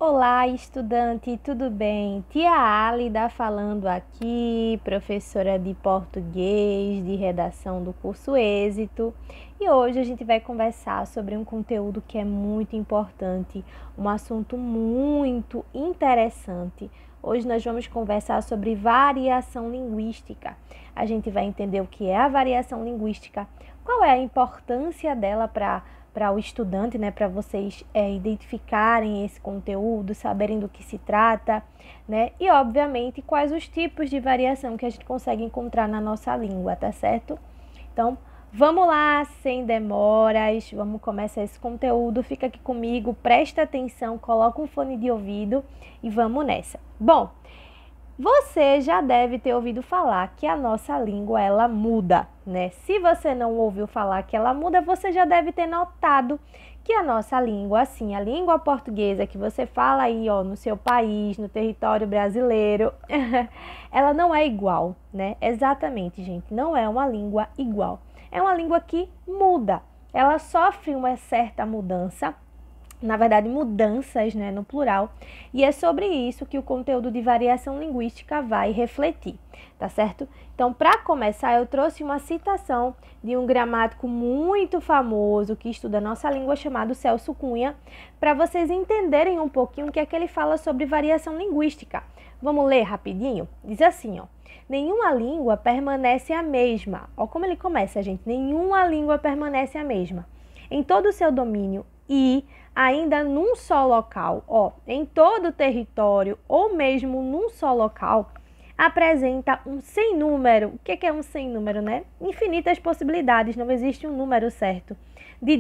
Olá, estudante, tudo bem? Tia Álida falando aqui, professora de português, de redação do curso Êxito. E hoje a gente vai conversar sobre um conteúdo que é muito importante, um assunto muito interessante. Hoje nós vamos conversar sobre variação linguística. A gente vai entender o que é a variação linguística, qual é a importância dela para o estudante, né, para vocês identificarem esse conteúdo, saberem do que se trata, né, e obviamente quais os tipos de variação que a gente consegue encontrar na nossa língua, tá certo? Então, vamos lá, sem demoras, vamos começar esse conteúdo, fica aqui comigo, presta atenção, coloca um fone de ouvido e vamos nessa. Bom, você já deve ter ouvido falar que a nossa língua, ela muda, né? Se você não ouviu falar que ela muda, você já deve ter notado que a nossa língua, assim, a língua portuguesa que você fala aí, ó, no seu país, no território brasileiro, ela não é igual, né? Exatamente, gente, não é uma língua igual. É uma língua que muda, ela sofre uma certa mudança, na verdade, mudanças, né, no plural, e é sobre isso que o conteúdo de variação linguística vai refletir, tá certo? Então, para começar, eu trouxe uma citação de um gramático muito famoso que estuda a nossa língua, chamado Celso Cunha, para vocês entenderem um pouquinho o que é que ele fala sobre variação linguística. Vamos ler rapidinho? Diz assim, ó: nenhuma língua permanece a mesma. Ó como ele começa, gente. Nenhuma língua permanece a mesma em todo o seu domínio e ainda num só local, ó, em todo o território ou mesmo num só local, apresenta um sem número. O que é um sem número, né? Infinitas possibilidades, não existe um número certo de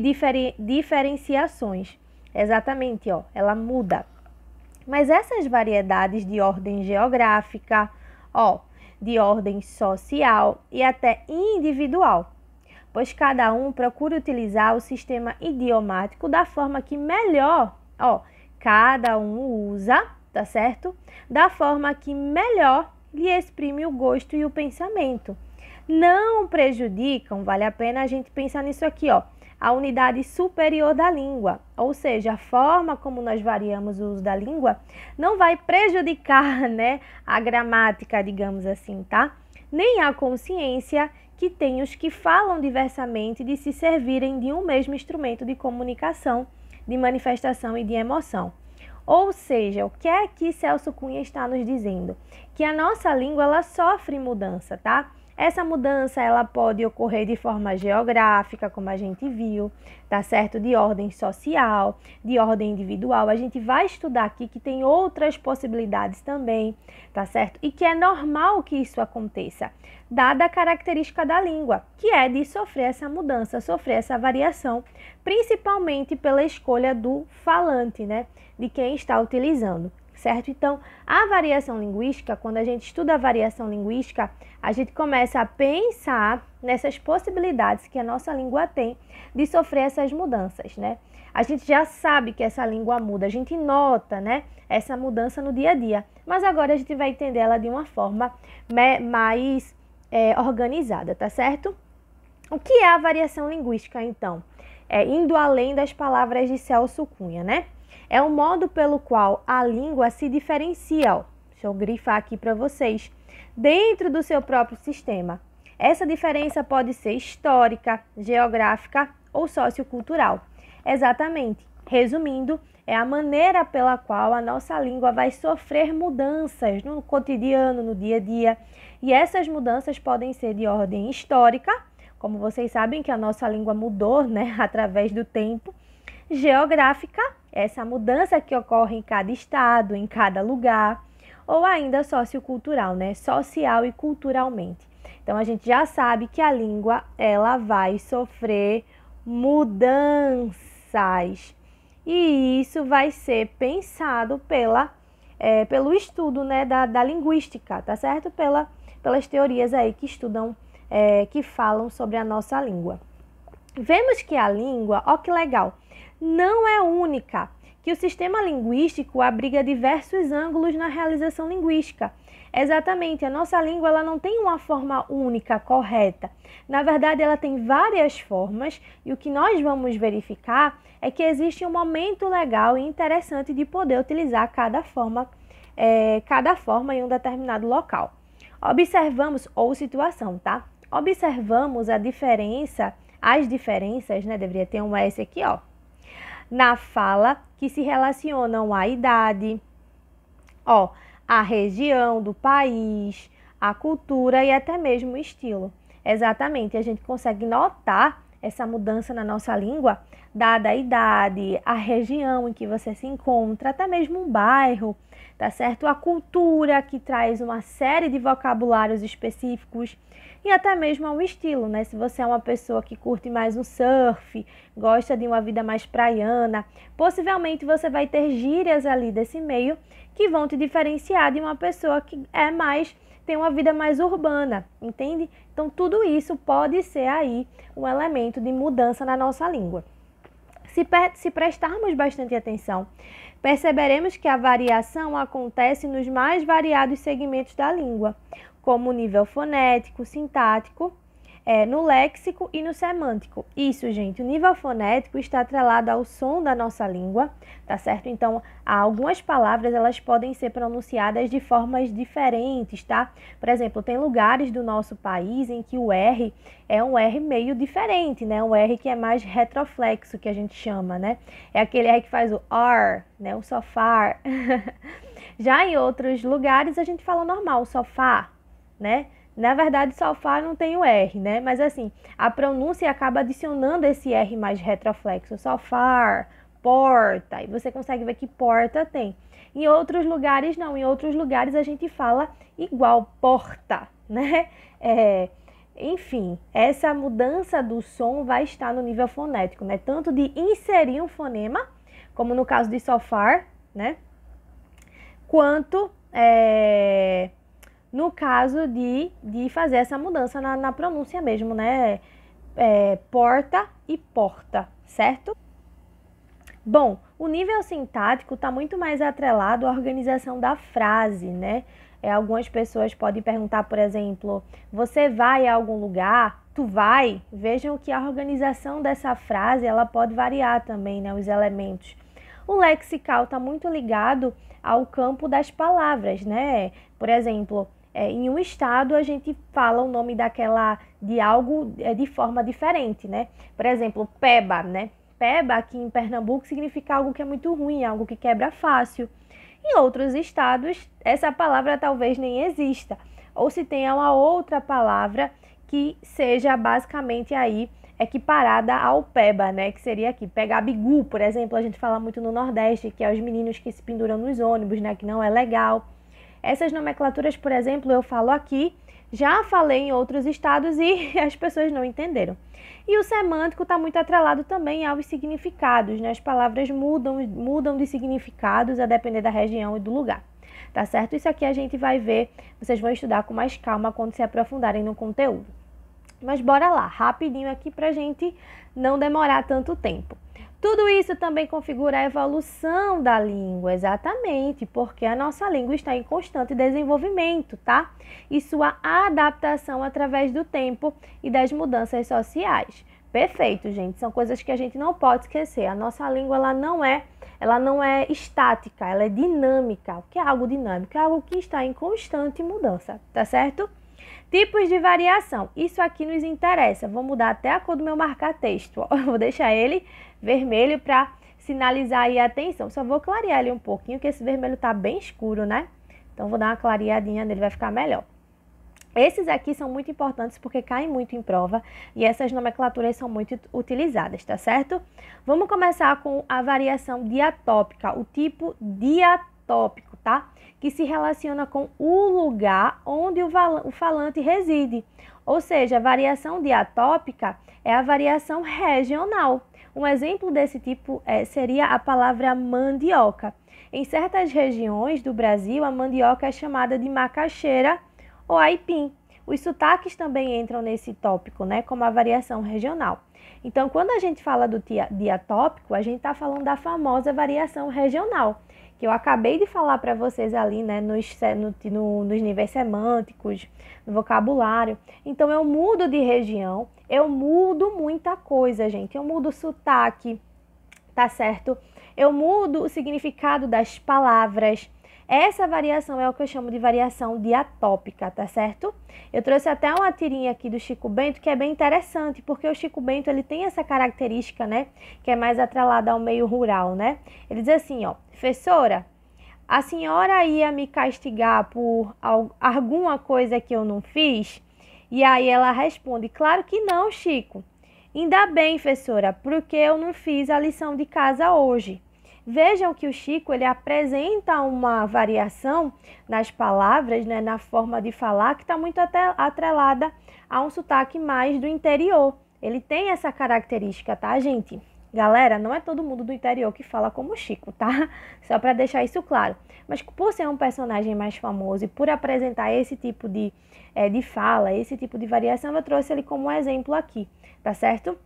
diferenciações. Exatamente, ó, ela muda. Mas essas variedades de ordem geográfica, ó, de ordem social e até individual, pois cada um procura utilizar o sistema idiomático da forma que melhor, ó, cada um usa, tá certo? Da forma que melhor lhe exprime o gosto e o pensamento. Não prejudicam, vale a pena a gente pensar nisso aqui, ó, a unidade superior da língua, ou seja, a forma como nós variamos o uso da língua não vai prejudicar, né, a gramática, digamos assim, tá? Nem a consciência que tem os que falam diversamente de se servirem de um mesmo instrumento de comunicação, de manifestação e de emoção. Ou seja, o que é que Celso Cunha está nos dizendo? Que a nossa língua, ela sofre mudança, tá? Essa mudança, ela pode ocorrer de forma geográfica, como a gente viu, tá certo? De ordem social, de ordem individual. A gente vai estudar aqui que tem outras possibilidades também, tá certo? E que é normal que isso aconteça, dada a característica da língua, que é de sofrer essa mudança, sofrer essa variação, principalmente pela escolha do falante, né? De quem está utilizando. Certo? Então, a variação linguística, quando a gente estuda a variação linguística, a gente começa a pensar nessas possibilidades que a nossa língua tem de sofrer essas mudanças, né? A gente já sabe que essa língua muda, a gente nota, né, essa mudança no dia a dia, mas agora a gente vai entender ela de uma forma mais organizada, tá certo? O que é a variação linguística, então? Indo além das palavras de Celso Cunha, né? É o modo pelo qual a língua se diferencia, ó, deixa eu grifar aqui para vocês, dentro do seu próprio sistema. Essa diferença pode ser histórica, geográfica ou sociocultural. Exatamente. Resumindo, é a maneira pela qual a nossa língua vai sofrer mudanças no cotidiano, no dia a dia. E essas mudanças podem ser de ordem histórica, como vocês sabem que a nossa língua mudou, né, através do tempo. Geográfica, essa mudança que ocorre em cada estado, em cada lugar, ou ainda sociocultural, né? Social e culturalmente. Então, a gente já sabe que a língua, ela vai sofrer mudanças. E isso vai ser pensado pelo estudo, né, da linguística, tá certo? Pelas teorias aí que estudam, que falam sobre a nossa língua. Vemos que a língua, ó que legal, não é única, que o sistema linguístico abriga diversos ângulos na realização linguística. Exatamente, a nossa língua ela não tem uma forma única, correta. Na verdade, ela tem várias formas e o que nós vamos verificar é que existe um momento legal e interessante de poder utilizar cada forma em um determinado local. Observamos, ou situação, tá? Observamos as diferenças, né? Deveria ter um S aqui, ó. Na fala que se relacionam à idade, ó, a região do país, a cultura e até mesmo o estilo. Exatamente, a gente consegue notar essa mudança na nossa língua, dada a idade, a região em que você se encontra, até mesmo um bairro, tá certo? A cultura que traz uma série de vocabulários específicos e até mesmo ao estilo, né? Se você é uma pessoa que curte mais um surf, gosta de uma vida mais praiana, possivelmente você vai ter gírias ali desse meio que vão te diferenciar de uma pessoa que tem uma vida mais urbana, entende? Então tudo isso pode ser aí um elemento de mudança na nossa língua. Se prestarmos bastante atenção, perceberemos que a variação acontece nos mais variados segmentos da língua, como o nível fonético, sintático, no léxico e no semântico. Isso, gente, o nível fonético está atrelado ao som da nossa língua, tá certo? Então, algumas palavras, elas podem ser pronunciadas de formas diferentes, tá? Por exemplo, tem lugares do nosso país em que o R é um R meio diferente, né? Um R que é mais retroflexo, que a gente chama, né? É aquele R que faz o R, né? O sofá. Já em outros lugares, a gente fala normal, o sofá, né? Na verdade, sofá não tem o R, né? Mas assim, a pronúncia acaba adicionando esse R mais retroflexo. Sofá, porta. E você consegue ver que porta tem. Em outros lugares, não. Em outros lugares, a gente fala igual, porta, né? Enfim, essa mudança do som vai estar no nível fonético, né? Tanto de inserir um fonema, como no caso de sofá, né? Quanto no caso de fazer essa mudança na pronúncia mesmo, né? Porta e porta, certo? Bom, o nível sintático está muito mais atrelado à organização da frase, né? Algumas pessoas podem perguntar, por exemplo, você vai a algum lugar? Tu vai? Vejam que a organização dessa frase, ela pode variar também, né? Os elementos. O lexical está muito ligado ao campo das palavras, né? Por exemplo, em um estado a gente fala o nome de algo de forma diferente, né? Por exemplo, peba, né? Peba aqui em Pernambuco significa algo que é muito ruim, algo que quebra fácil. Em outros estados, essa palavra talvez nem exista. Ou se tenha uma outra palavra que seja basicamente aí equiparada ao peba, né? Que seria aqui, pegar bigu, por exemplo, a gente fala muito no Nordeste, que é os meninos que se penduram nos ônibus, né? Que não é legal. Essas nomenclaturas, por exemplo, eu falo aqui, já falei em outros estados e as pessoas não entenderam. E o semântico está muito atrelado também aos significados, né? As palavras mudam de significados a depender da região e do lugar, tá certo? Isso aqui a gente vai ver, vocês vão estudar com mais calma quando se aprofundarem no conteúdo. Mas bora lá, rapidinho aqui pra gente não demorar tanto tempo. Tudo isso também configura a evolução da língua, exatamente, porque a nossa língua está em constante desenvolvimento, tá? E sua adaptação através do tempo e das mudanças sociais. Perfeito, gente, são coisas que a gente não pode esquecer. A nossa língua, ela não é estática, ela é dinâmica. O que é algo dinâmico? É algo que está em constante mudança, tá certo? Tipos de variação, isso aqui nos interessa. Vou mudar até a cor do meu marca-texto. Vou deixar ele vermelho para sinalizar aí a atenção. Só vou clarear ele um pouquinho, que esse vermelho tá bem escuro, né? Então vou dar uma clareadinha nele, vai ficar melhor. Esses aqui são muito importantes porque caem muito em prova e essas nomenclaturas são muito utilizadas, tá certo? Vamos começar com a variação diatópica, o tipo diatópico, tá? Que se relaciona com o lugar onde o falante reside. Ou seja, a variação diatópica é a variação regional. Um exemplo desse tipo seria a palavra mandioca. Em certas regiões do Brasil, a mandioca é chamada de macaxeira ou aipim. Os sotaques também entram nesse tópico, né, como a variação regional. Então, quando a gente fala do diatópico, a gente está falando da famosa variação regional, que eu acabei de falar para vocês ali, né, nos níveis semânticos, no vocabulário. Então, eu mudo de região, eu mudo muita coisa, gente. Eu mudo o sotaque, tá certo? Eu mudo o significado das palavras. Essa variação é o que eu chamo de variação diatópica, tá certo? Eu trouxe até uma tirinha aqui do Chico Bento que é bem interessante, porque o Chico Bento ele tem essa característica, né, que é mais atrelada ao meio rural, né? Ele diz assim, ó: professora, a senhora ia me castigar por alguma coisa que eu não fiz? E aí ela responde: claro que não, Chico. Ainda bem, professora, porque eu não fiz a lição de casa hoje. Vejam que o Chico ele apresenta uma variação nas palavras, né, na forma de falar, que está muito atrelada a um sotaque mais do interior. Ele tem essa característica, tá, gente? Galera, não é todo mundo do interior que fala como o Chico, tá? Só para deixar isso claro. Mas por ser um personagem mais famoso e por apresentar esse tipo de fala, esse tipo de variação, eu trouxe ele como um exemplo aqui, tá certo?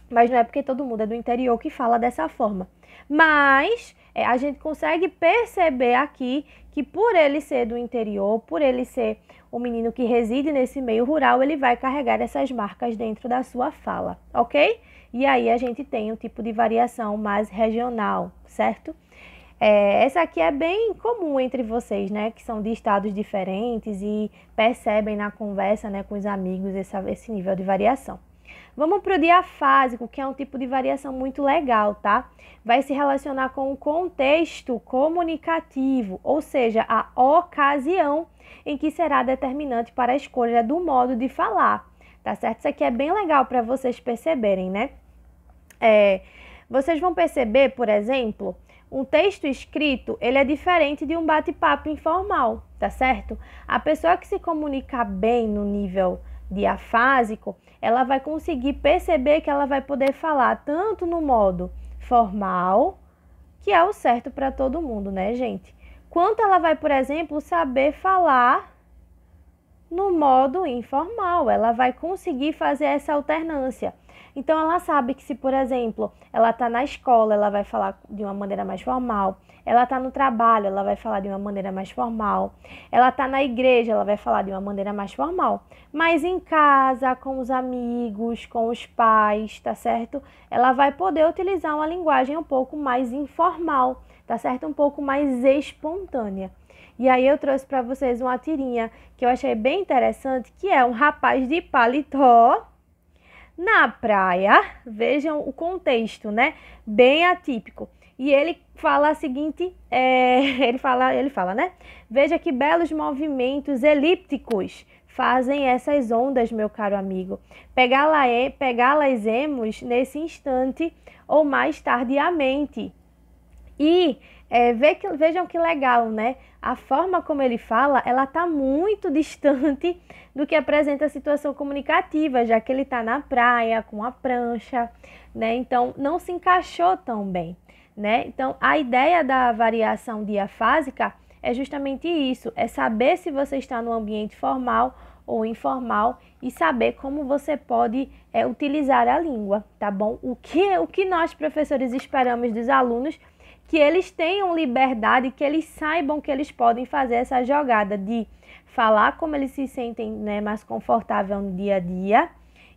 Mas não é porque todo mundo é do interior que fala dessa forma. Mas a gente consegue perceber aqui que por ele ser do interior, por ele ser um menino que reside nesse meio rural, ele vai carregar essas marcas dentro da sua fala, ok? E aí a gente tem um tipo de variação mais regional, certo? Essa aqui é bem comum entre vocês, né? Que são de estados diferentes e percebem na conversa, né, com os amigos esse nível de variação. Vamos para o diafásico, que é um tipo de variação muito legal, tá? Vai se relacionar com o contexto comunicativo, ou seja, a ocasião em que será determinante para a escolha do modo de falar, tá certo? Isso aqui é bem legal para vocês perceberem, né? Vocês vão perceber, por exemplo, um texto escrito, ele é diferente de um bate-papo informal, tá certo? A pessoa que se comunica bem no nível diafásico, ela vai conseguir perceber que ela vai poder falar tanto no modo formal, que é o certo para todo mundo, né, gente? Quanto ela vai, por exemplo, saber falar no modo informal, ela vai conseguir fazer essa alternância. Então, ela sabe que se, por exemplo, ela está na escola, ela vai falar de uma maneira mais formal. Ela está no trabalho, ela vai falar de uma maneira mais formal. Ela está na igreja, ela vai falar de uma maneira mais formal. Mas em casa, com os amigos, com os pais, tá certo? Ela vai poder utilizar uma linguagem um pouco mais informal, tá certo? Um pouco mais espontânea. E aí eu trouxe para vocês uma tirinha que eu achei bem interessante, que é um rapaz de paletó na praia. Vejam o contexto, né? Bem atípico. E ele fala a seguinte, ele fala, né? Veja que belos movimentos elípticos fazem essas ondas, meu caro amigo. Pegá-las-emos nesse instante ou mais tardiamente. E vejam que legal, né? A forma como ele fala, ela está muito distante do que apresenta a situação comunicativa, já que ele está na praia, com a prancha, né? Então, não se encaixou tão bem, né? Então, a ideia da variação diafásica é justamente isso, é saber se você está no ambiente formal ou informal e saber como você pode utilizar a língua, tá bom? O que nós, professores, esperamos dos alunos que eles tenham liberdade, que eles saibam que eles podem fazer essa jogada de falar como eles se sentem, né, mais confortável no dia a dia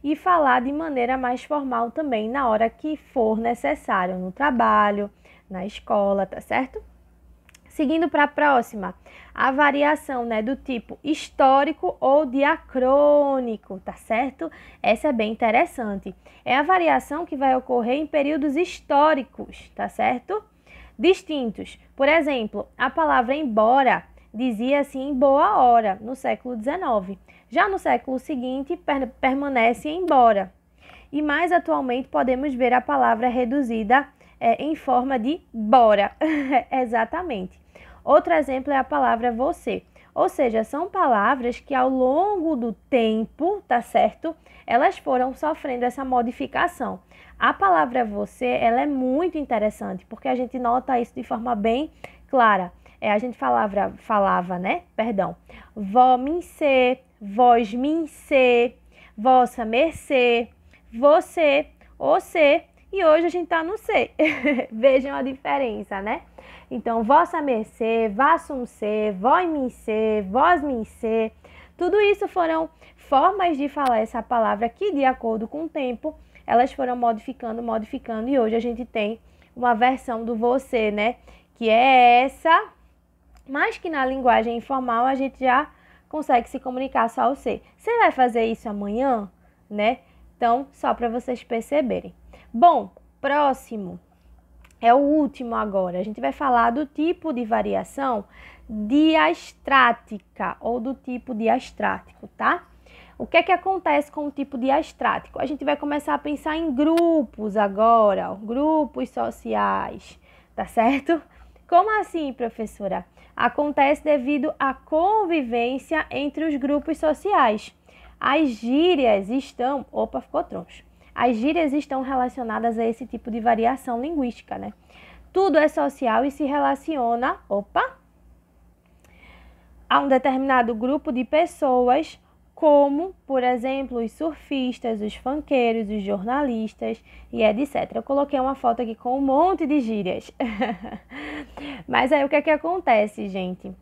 e falar de maneira mais formal também na hora que for necessário, no trabalho, na escola, tá certo? Seguindo para a próxima, a variação, né, do tipo histórico ou diacrônico, tá certo? Essa é bem interessante. É a variação que vai ocorrer em períodos históricos, tá certo? Distintos. Por exemplo, a palavra embora dizia assim boa hora no século XIX. Já no século seguinte, permanece embora. E mais atualmente podemos ver a palavra reduzida em forma de bora. Exatamente. Outro exemplo é a palavra você. Ou seja, são palavras que ao longo do tempo, tá certo? Elas foram sofrendo essa modificação. A palavra você, ela é muito interessante, porque a gente nota isso de forma bem clara. A gente falava, né? Perdão. Vó me ser, vós mim ser, vossa mercê, você, você, e hoje a gente tá no ser. Vejam a diferença, né? Então, vossa mercê, vassum ser, vós mim ser, vós mim ser, tudo isso foram formas de falar essa palavra que, de acordo com o tempo, elas foram modificando, e hoje a gente tem uma versão do você, né? Que é essa, mas que na linguagem informal a gente já consegue se comunicar só o ser. Você vai fazer isso amanhã, né? Então, só para vocês perceberem. Bom, próximo, é o último agora. A gente vai falar do tipo de variação diastrática ou do tipo diastrático, tá? O que é que acontece com o tipo diastrático? A gente vai começar a pensar em grupos agora, ó, grupos sociais, tá certo? Como assim, professora? Acontece devido à convivência entre os grupos sociais. As gírias estão... Opa, ficou troncho. As gírias estão relacionadas a esse tipo de variação linguística, né? Tudo é social e se relaciona, a um determinado grupo de pessoas, como, por exemplo, os surfistas, os funkeiros, os jornalistas e etc. Eu coloquei uma foto aqui com um monte de gírias. Mas aí o que é que acontece, gente?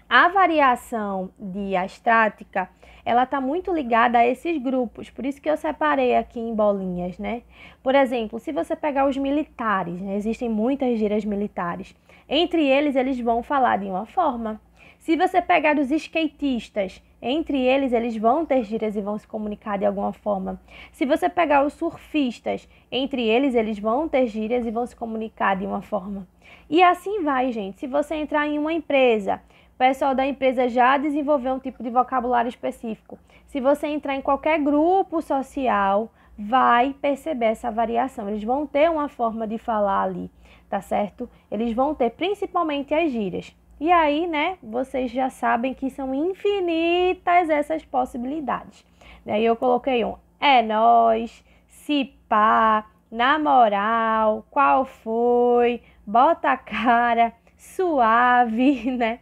A variação diastrática, ela está muito ligada a esses grupos, por isso que eu separei aqui em bolinhas, né? Por exemplo, se você pegar os militares, né? Existem muitas gírias militares. Entre eles vão falar de uma forma. Se você pegar os skatistas, entre eles vão ter gírias e vão se comunicar de alguma forma. Se você pegar os surfistas, entre eles vão ter gírias e vão se comunicar de uma forma. E assim vai, gente. Se você entrar em uma empresa, o pessoal da empresa já desenvolveu um tipo de vocabulário específico. Se você entrar em qualquer grupo social, vai perceber essa variação. Eles vão ter uma forma de falar ali, tá certo? Eles vão ter principalmente as gírias. E aí, né, vocês já sabem que são infinitas essas possibilidades. Daí eu coloquei é nóis, se pá, na moral, qual foi, bota a cara, suave, né?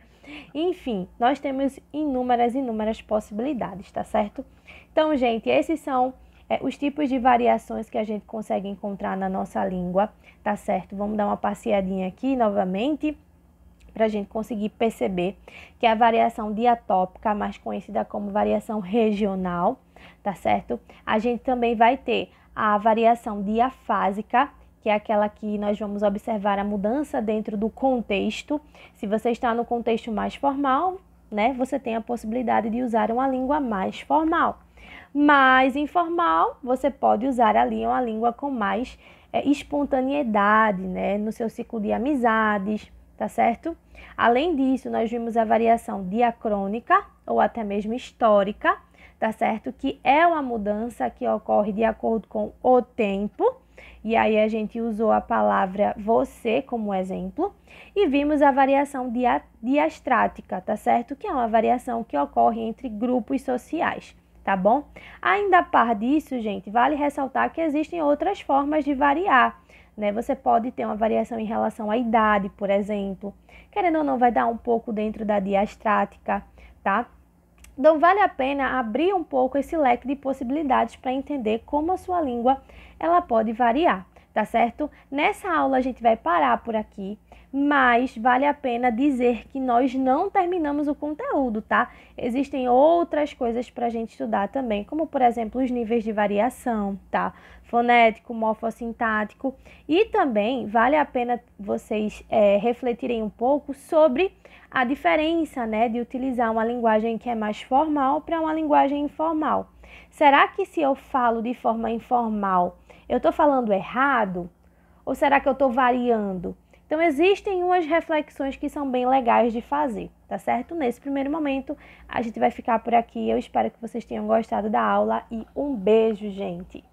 Enfim, nós temos inúmeras possibilidades, tá certo? Então, gente, esses são os tipos de variações que a gente consegue encontrar na nossa língua, tá certo? Vamos dar uma passeadinha aqui novamente, para a gente conseguir perceber que a variação diatópica, mais conhecida como variação regional, tá certo? A gente também vai ter a variação diafásica, que é aquela que nós vamos observar a mudança dentro do contexto. Se você está no contexto mais formal, né, você tem a possibilidade de usar uma língua mais formal. Mais informal, você pode usar ali uma língua com mais espontaneidade, né, no seu ciclo de amizades, tá certo? Além disso, nós vimos a variação diacrônica ou até mesmo histórica, tá certo? Que é uma mudança que ocorre de acordo com o tempo. E aí a gente usou a palavra você como exemplo. E vimos a variação diastrática, tá certo? Que é uma variação que ocorre entre grupos sociais, tá bom? Ainda a par disso, gente, vale ressaltar que existem outras formas de variar, né? Você pode ter uma variação em relação à idade, por exemplo. Querendo ou não, vai dar um pouco dentro da diastrática, tá? Então, vale a pena abrir um pouco esse leque de possibilidades para entender como a sua língua ela pode variar, tá certo? Nessa aula a gente vai parar por aqui, mas vale a pena dizer que nós não terminamos o conteúdo, tá? Existem outras coisas para a gente estudar também, como por exemplo os níveis de variação, tá? Fonético, morfossintático, e também vale a pena vocês refletirem um pouco sobre a diferença, né, de utilizar uma linguagem que é mais formal para uma linguagem informal. Será que se eu falo de forma informal, eu estou falando errado? Ou será que eu estou variando? Então, existem umas reflexões que são bem legais de fazer, tá certo? Nesse primeiro momento, a gente vai ficar por aqui. Eu espero que vocês tenham gostado da aula e um beijo, gente!